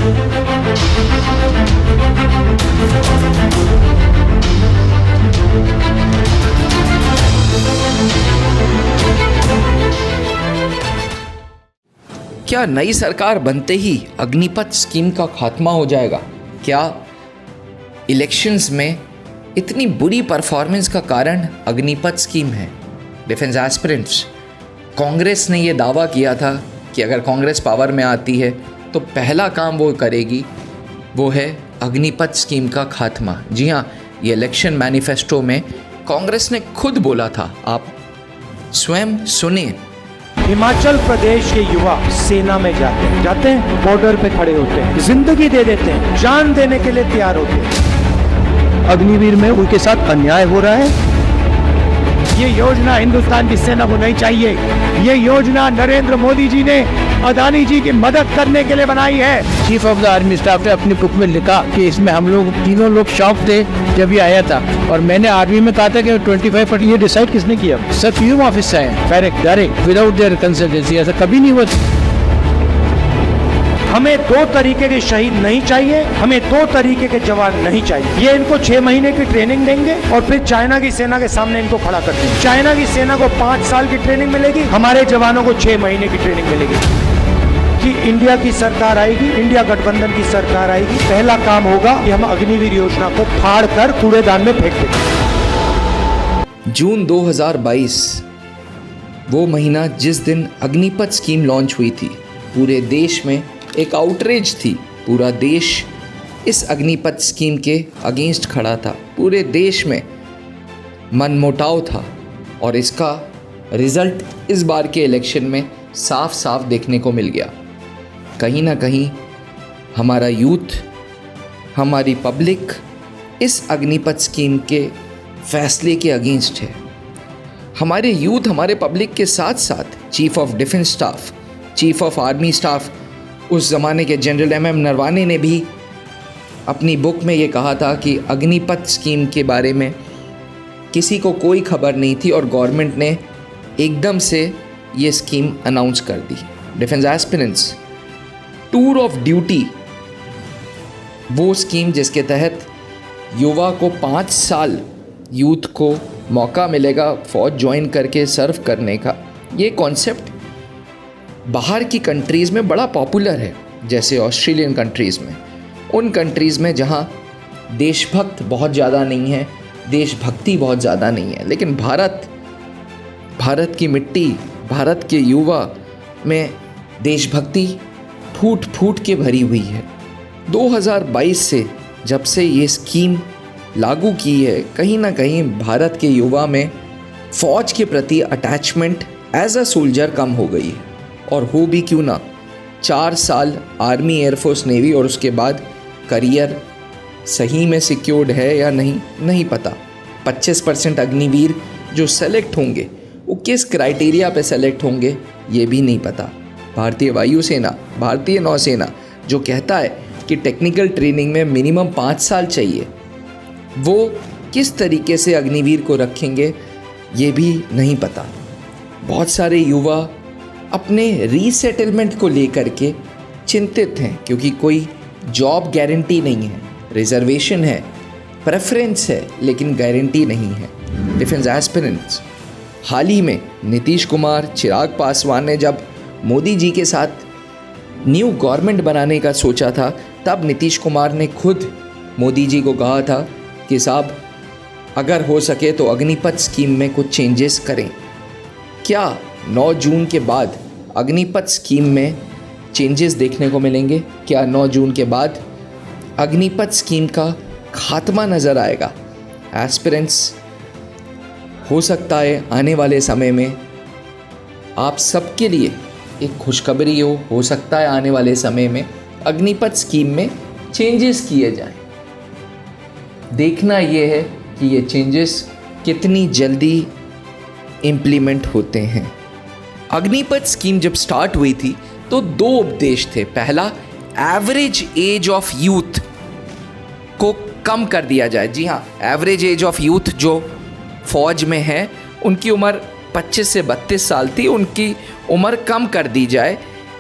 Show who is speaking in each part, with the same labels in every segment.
Speaker 1: क्या नई सरकार बनते ही अग्निपथ स्कीम का खात्मा हो जाएगा? क्या इलेक्शंस में इतनी बुरी परफॉर्मेंस का कारण अग्निपथ स्कीम है? डिफेंस एस्पिरेंट्स, कांग्रेस ने ये दावा किया था कि अगर कांग्रेस पावर में आती है तो पहला काम वो करेगी वो है अग्निपथ स्कीम का खात्मा। जी हाँ, ये इलेक्शन मैनिफेस्टो में कांग्रेस ने खुद बोला था, आप स्वयं सुनिए।
Speaker 2: हिमाचल प्रदेश के युवा सेना में जाते हैं, बॉर्डर पे खड़े होते हैं, जिंदगी दे देते हैं, जान देने के लिए तैयार होते हैं। अग्निवीर में उनके साथ अन्याय हो रहा है। ये योजना हिंदुस्तान की सेना को नहीं चाहिए। ये योजना नरेंद्र मोदी जी ने अदानी जी की मदद करने के लिए बनाई है।
Speaker 3: Chief of the army staff ने अपनी बुक में लिखा कि इसमें हम लोग तीनों लोग शॉक थे जब ये आया था, और मैंने आर्मी में कहा था कि 25%। ये डिसाइड किसने किया? सर पीएम ऑफिस से आए डायरेक्ट विदाउट देयर कंसल्टेंसी। ऐसा कभी नहीं हुआ।
Speaker 2: हमें दो तरीके के शहीद नहीं चाहिए, हमें दो तरीके के जवान नहीं चाहिए। ये इनको 6 महीने की ट्रेनिंग देंगे और फिर चाइना की सेना के सामने इनको खड़ा कर देंगे। चाइना की सेना को 5 साल की ट्रेनिंग मिलेगी, हमारे जवानों को 6 महीने की ट्रेनिंग मिलेगी। कि इंडिया की सरकार आएगी, इंडिया गठबंधन की सरकार आएगी, पहला काम होगा कि हम अग्निवीर योजना को फाड़ कर कूड़ेदान में फेंक देंगे।
Speaker 1: जून 2022 वो महीना जिस दिन अग्निपथ स्कीम लॉन्च हुई थी, पूरे देश में एक आउटरीच थी। पूरा देश इस अग्निपथ स्कीम के अगेंस्ट खड़ा था। पूरे देश में मनमुटाव था और इसका रिजल्ट इस बार के इलेक्शन में साफ साफ देखने को मिल गया। कहीं ना कहीं हमारा यूथ, हमारी पब्लिक इस अग्निपथ स्कीम के फैसले के अगेंस्ट है। हमारे यूथ, हमारे पब्लिक के साथ साथ chief of defence staff, chief of army staff, उस ज़माने के जनरल MM नरवाने ने भी अपनी बुक में ये कहा था कि अग्निपथ स्कीम के बारे में किसी को कोई खबर नहीं थी और गवर्नमेंट ने एकदम से ये स्कीम अनाउंस कर दी। Defence aspirants, tour of duty, वो स्कीम जिसके तहत युवा को 5 साल यूथ को मौका मिलेगा फ़ौज ज्वाइन करके सर्व करने का। ये कॉन्सेप्ट बाहर की कंट्रीज़ में बड़ा पॉपुलर है, जैसे ऑस्ट्रेलियन कंट्रीज़ में, उन कंट्रीज़ में जहाँ देशभक्त बहुत ज़्यादा नहीं है, देशभक्ति बहुत ज़्यादा नहीं है। लेकिन भारत की मिट्टी, भारत के युवा में देशभक्ति फूट फूट के भरी हुई है। 2022 से जब से ये स्कीम लागू की है, कहीं ना कहीं भारत के युवा में फ़ौज के प्रति अटैचमेंट एज अ सोल्जर कम हो गई है। और हो भी क्यों ना, 4 साल आर्मी, एयरफोर्स, नेवी और उसके बाद करियर सही में सिक्योर्ड है या नहीं पता। 25% अग्निवीर जो सेलेक्ट होंगे वो किस क्राइटेरिया पे सेलेक्ट होंगे ये भी नहीं पता। भारतीय वायुसेना, भारतीय नौसेना जो कहता है कि टेक्निकल ट्रेनिंग में मिनिमम 5 साल चाहिए, वो किस तरीके से अग्निवीर को रखेंगे ये भी नहीं पता। बहुत सारे युवा अपने रीसेटलमेंट को लेकर के चिंतित हैं, क्योंकि कोई जॉब गारंटी नहीं है, रिजर्वेशन है, प्रेफरेंस है, लेकिन गारंटी नहीं है। डिफेंस एस्पिरेंट्स, हाल ही में नीतीश कुमार, चिराग पासवान ने जब मोदी जी के साथ न्यू गवर्नमेंट बनाने का सोचा था, तब नीतीश कुमार ने खुद मोदी जी को कहा था कि साहब अगर हो सके तो अग्निपथ स्कीम में कुछ चेंजेस करें। क्या 9 जून के बाद अग्निपथ स्कीम में चेंजेस देखने को मिलेंगे? क्या 9 जून के बाद अग्निपथ स्कीम का खात्मा नज़र आएगा? एस्पिरेंट्स, हो सकता है आने वाले समय में आप सबके लिए एक खुशखबरी हो सकता है आने वाले समय में अग्निपथ स्कीम में चेंजेस किए जाएं। देखना ये है कि ये चेंजेस कितनी जल्दी इम्प्लीमेंट होते हैं। अग्निपथ स्कीम जब स्टार्ट हुई थी तो 2 उपदेश थे। पहला, एवरेज एज ऑफ यूथ को कम कर दिया जाए। जी हाँ, एवरेज एज ऑफ यूथ जो फौज में है उनकी उम्र 25 से 32 साल थी, उनकी उम्र कम कर दी जाए।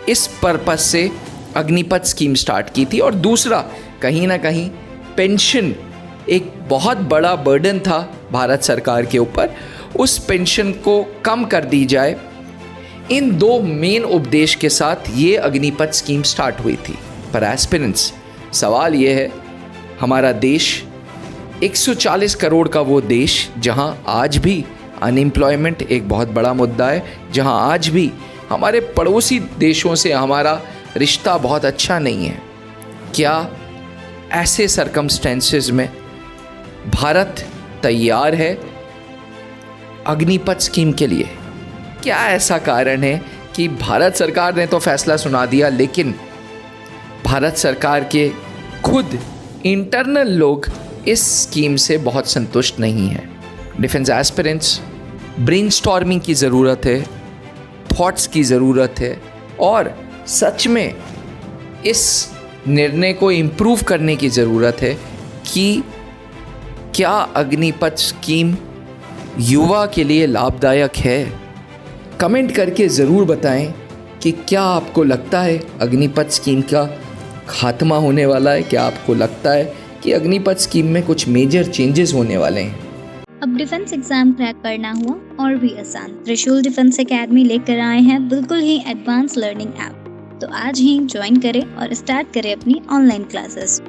Speaker 1: इस पर्पस से अग्निपथ स्कीम स्टार्ट की थी, और दूसरा कहीं ना कहीं पेंशन एक बहुत बड़ा बर्डन था भारत सरकार के ऊपर, उस पेंशन को कम कर दी जाए। इन दो मेन उपदेश के साथ ये अग्निपथ स्कीम स्टार्ट हुई थी। पर एस्पिरेंट्स, सवाल ये है, हमारा देश 140 करोड़ का वो देश जहां आज भी अनएम्प्लॉयमेंट एक बहुत बड़ा मुद्दा है, जहां आज भी हमारे पड़ोसी देशों से हमारा रिश्ता बहुत अच्छा नहीं है, क्या ऐसे सरकमस्टेंसेस में भारत तैयार है अग्निपथ स्कीम के लिए? क्या ऐसा कारण है कि भारत सरकार ने तो फैसला सुना दिया, लेकिन भारत सरकार के खुद इंटरनल लोग इस स्कीम से बहुत संतुष्ट नहीं हैं? डिफेंस एस्पिरेंट्स, ब्रेनस्टॉर्मिंग की ज़रूरत है, थॉट्स की ज़रूरत है, और सच में इस निर्णय को इम्प्रूव करने की ज़रूरत है कि क्या अग्निपथ स्कीम युवा के लिए लाभदायक है। कमेंट करके ज़रूर बताएं कि क्या आपको लगता है अग्निपथ स्कीम का खात्मा होने वाला है? क्या आपको लगता है कि अग्निपथ स्कीम में कुछ मेजर चेंजेस होने वाले हैं?
Speaker 4: अब डिफेंस एग्जाम क्रैक करना हुआ और भी आसान। त्रिशूल डिफेंस एकेडमी लेकर आए हैं बिल्कुल ही एडवांस लर्निंग ऐप। तो आज ही ज्वाइन करें और स्टार्ट करें अपनी ऑनलाइन क्लासेस।